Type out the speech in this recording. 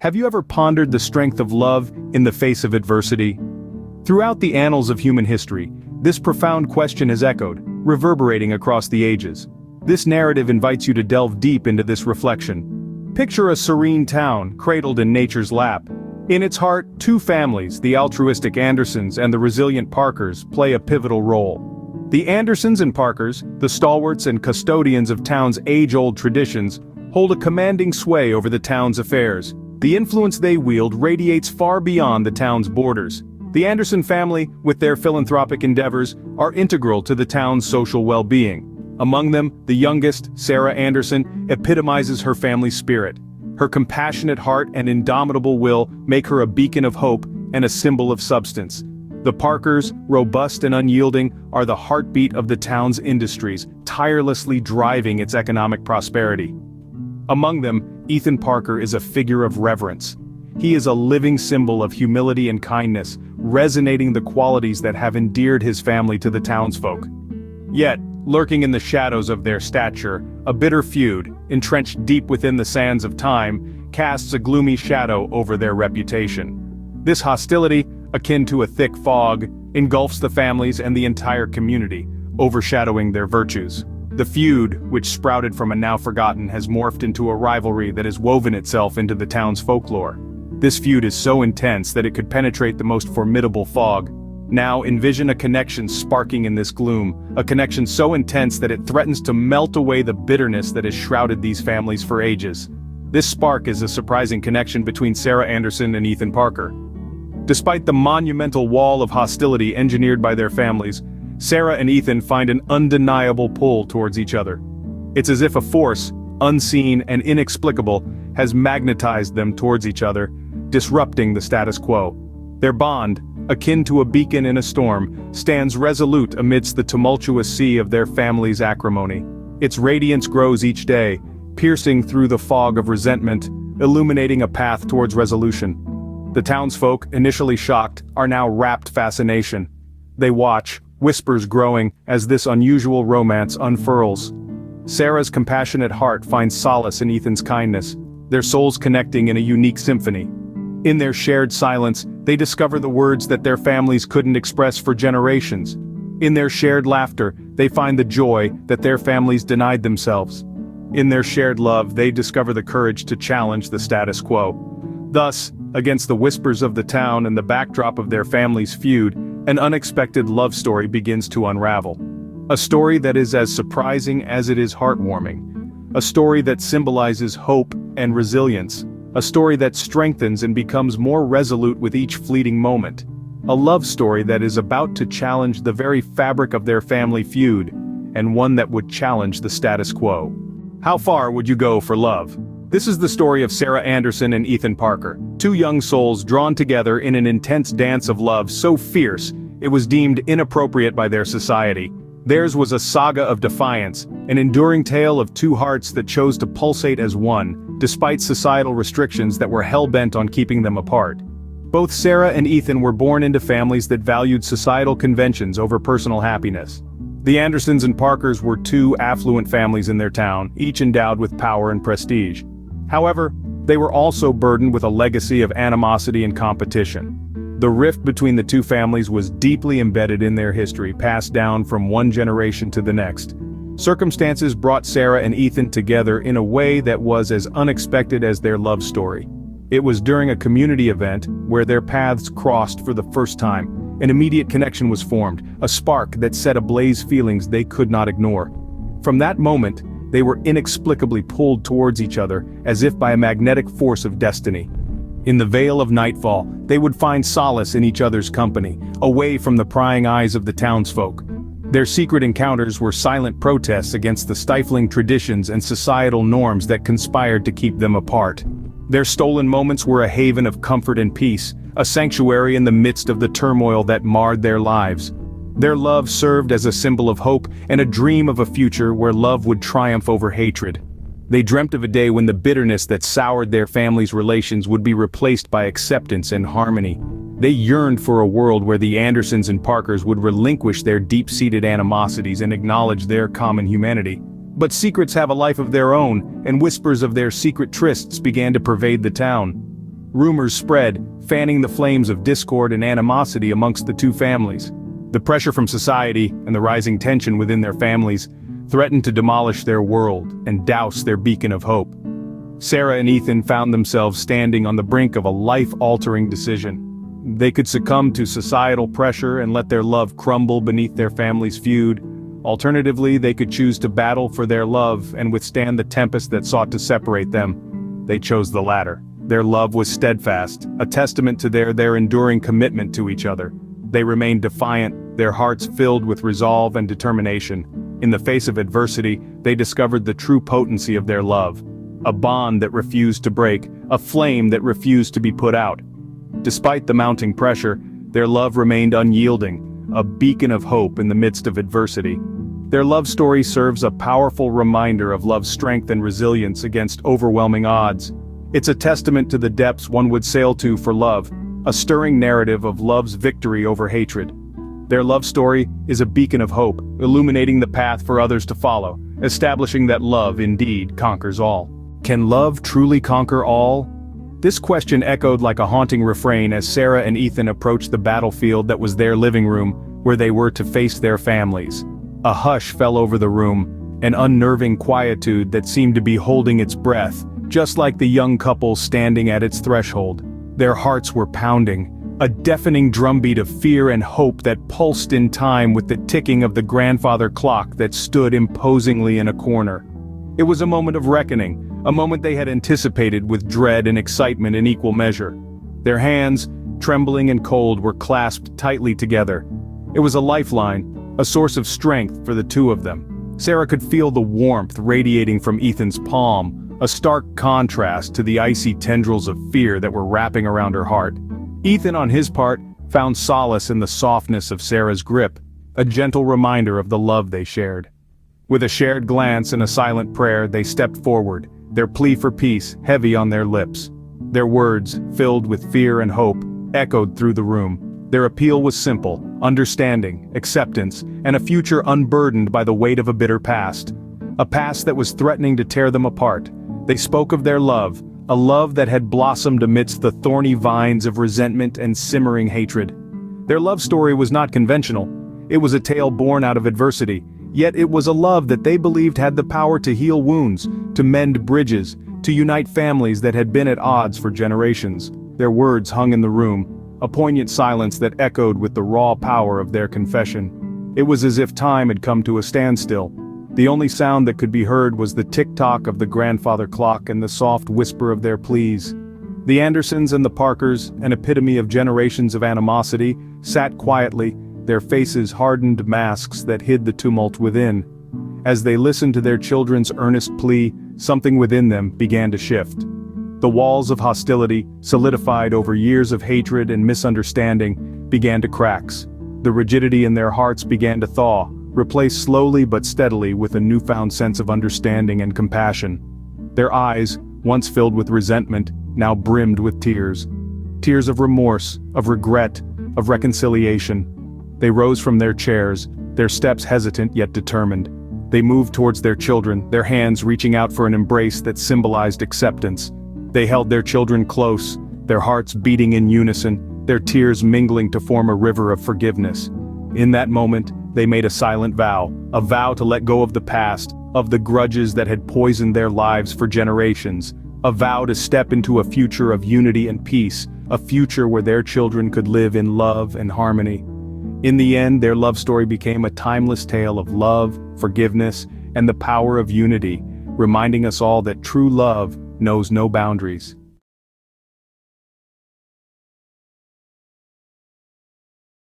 Have you ever pondered the strength of love in the face of adversity? Throughout the annals of human history, this profound question has echoed, reverberating across the ages. This narrative invites you to delve deep into this reflection. Picture a serene town, cradled in nature's lap. In its heart, two families, the altruistic Andersons and the resilient Parkers, play a pivotal role. The Andersons and Parkers, the stalwarts and custodians of town's age-old traditions, hold a commanding sway over the town's affairs. The influence they wield radiates far beyond the town's borders. The Anderson family, with their philanthropic endeavors, are integral to the town's social well-being. Among them, the youngest, Sarah Anderson, epitomizes her family's spirit. Her compassionate heart and indomitable will make her a beacon of hope and a symbol of substance. The Parkers, robust and unyielding, are the heartbeat of the town's industries, tirelessly driving its economic prosperity. Among them, Ethan Parker is a figure of reverence. He is a living symbol of humility and kindness, resonating the qualities that have endeared his family to the townsfolk. Yet, lurking in the shadows of their stature, a bitter feud, entrenched deep within the sands of time, casts a gloomy shadow over their reputation. This hostility, akin to a thick fog, engulfs the families and the entire community, overshadowing their virtues. The feud, which sprouted from a now-forgotten, has morphed into a rivalry that has woven itself into the town's folklore. This feud is so intense that it could penetrate the most formidable fog. Now envision a connection sparking in this gloom, a connection so intense that it threatens to melt away the bitterness that has shrouded these families for ages. This spark is a surprising connection between Sarah Anderson and Ethan Parker. Despite the monumental wall of hostility engineered by their families, Sarah and Ethan find an undeniable pull towards each other. It's as if a force, unseen and inexplicable, has magnetized them towards each other, disrupting the status quo. Their bond, akin to a beacon in a storm, stands resolute amidst the tumultuous sea of their family's acrimony. Its radiance grows each day, piercing through the fog of resentment, illuminating a path towards resolution. The townsfolk, initially shocked, are now wrapped fascination. They watch, whispers growing, as this unusual romance unfurls. Sarah's compassionate heart finds solace in Ethan's kindness, their souls connecting in a unique symphony. In their shared silence, they discover the words that their families couldn't express for generations. In their shared laughter, they find the joy that their families denied themselves. In their shared love, they discover the courage to challenge the status quo. Thus, against the whispers of the town and the backdrop of their family's feud, an unexpected love story begins to unravel. A story that is as surprising as it is heartwarming. A story that symbolizes hope and resilience. A story that strengthens and becomes more resolute with each fleeting moment. A love story that is about to challenge the very fabric of their family feud, and one that would challenge the status quo. How far would you go for love? This is the story of Sarah Anderson and Ethan Parker, two young souls drawn together in an intense dance of love so fierce, it was deemed inappropriate by their society. Theirs was a saga of defiance, an enduring tale of two hearts that chose to pulsate as one, despite societal restrictions that were hell-bent on keeping them apart. Both Sarah and Ethan were born into families that valued societal conventions over personal happiness. The Andersons and Parkers were two affluent families in their town, each endowed with power and prestige. However, they were also burdened with a legacy of animosity and competition. The rift between the two families was deeply embedded in their history, passed down from one generation to the next. Circumstances brought Sarah and Ethan together in a way that was as unexpected as their love story. It was during a community event where their paths crossed for the first time. An immediate connection was formed, a spark that set ablaze feelings they could not ignore. From that moment, they were inexplicably pulled towards each other, as if by a magnetic force of destiny. In the veil of nightfall, they would find solace in each other's company, away from the prying eyes of the townsfolk. Their secret encounters were silent protests against the stifling traditions and societal norms that conspired to keep them apart. Their stolen moments were a haven of comfort and peace, a sanctuary in the midst of the turmoil that marred their lives. Their love served as a symbol of hope and a dream of a future where love would triumph over hatred. They dreamt of a day when the bitterness that soured their family's relations would be replaced by acceptance and harmony. They yearned for a world where the Andersons and Parkers would relinquish their deep-seated animosities and acknowledge their common humanity. But secrets have a life of their own, and whispers of their secret trysts began to pervade the town. Rumors spread, fanning the flames of discord and animosity amongst the two families. The pressure from society and the rising tension within their families threatened to demolish their world and douse their beacon of hope. Sarah and Ethan found themselves standing on the brink of a life-altering decision. They could succumb to societal pressure and let their love crumble beneath their family's feud. Alternatively, they could choose to battle for their love and withstand the tempest that sought to separate them. They chose the latter. Their love was steadfast, a testament to their enduring commitment to each other. They remained defiant, their hearts filled with resolve and determination. In the face of adversity, they discovered the true potency of their love. A bond that refused to break, a flame that refused to be put out. Despite the mounting pressure, their love remained unyielding, a beacon of hope in the midst of adversity. Their love story serves a powerful reminder of love's strength and resilience against overwhelming odds. It's a testament to the depths one would sail to for love, a stirring narrative of love's victory over hatred. Their love story is a beacon of hope, illuminating the path for others to follow, establishing that love indeed conquers all. Can love truly conquer all? This question echoed like a haunting refrain as Sarah and Ethan approached the battlefield that was their living room, where they were to face their families. A hush fell over the room, an unnerving quietude that seemed to be holding its breath, just like the young couple standing at its threshold. Their hearts were pounding, a deafening drumbeat of fear and hope that pulsed in time with the ticking of the grandfather clock that stood imposingly in a corner. It was a moment of reckoning, a moment they had anticipated with dread and excitement in equal measure. Their hands, trembling and cold, were clasped tightly together. It was a lifeline, a source of strength for the two of them. Sarah could feel the warmth radiating from Ethan's palm, a stark contrast to the icy tendrils of fear that were wrapping around her heart. Ethan, on his part, found solace in the softness of Sarah's grip, a gentle reminder of the love they shared. With a shared glance and a silent prayer, they stepped forward, their plea for peace heavy on their lips. Their words, filled with fear and hope, echoed through the room. Their appeal was simple: understanding, acceptance, and a future unburdened by the weight of a bitter past. A past that was threatening to tear them apart. They spoke of their love, a love that had blossomed amidst the thorny vines of resentment and simmering hatred. Their love story was not conventional. It was a tale born out of adversity. Yet it was a love that they believed had the power to heal wounds, to mend bridges, to unite families that had been at odds for generations. Their words hung in the room, a poignant silence that echoed with the raw power of their confession. It was as if time had come to a standstill. The only sound that could be heard was the tick-tock of the grandfather clock and the soft whisper of their pleas. The Andersons and the Parkers, an epitome of generations of animosity, sat quietly, their faces hardened masks that hid the tumult within. As they listened to their children's earnest plea, something within them began to shift. The walls of hostility, solidified over years of hatred and misunderstanding, began to crack. The rigidity in their hearts began to thaw, replaced slowly but steadily with a newfound sense of understanding and compassion. Their eyes, once filled with resentment, now brimmed with tears. Tears of remorse, of regret, of reconciliation. They rose from their chairs, their steps hesitant yet determined. They moved towards their children, their hands reaching out for an embrace that symbolized acceptance. They held their children close, their hearts beating in unison, their tears mingling to form a river of forgiveness. In that moment, they made a silent vow, a vow to let go of the past, of the grudges that had poisoned their lives for generations, a vow to step into a future of unity and peace, a future where their children could live in love and harmony. In the end, their love story became a timeless tale of love, forgiveness, and the power of unity, reminding us all that true love knows no boundaries.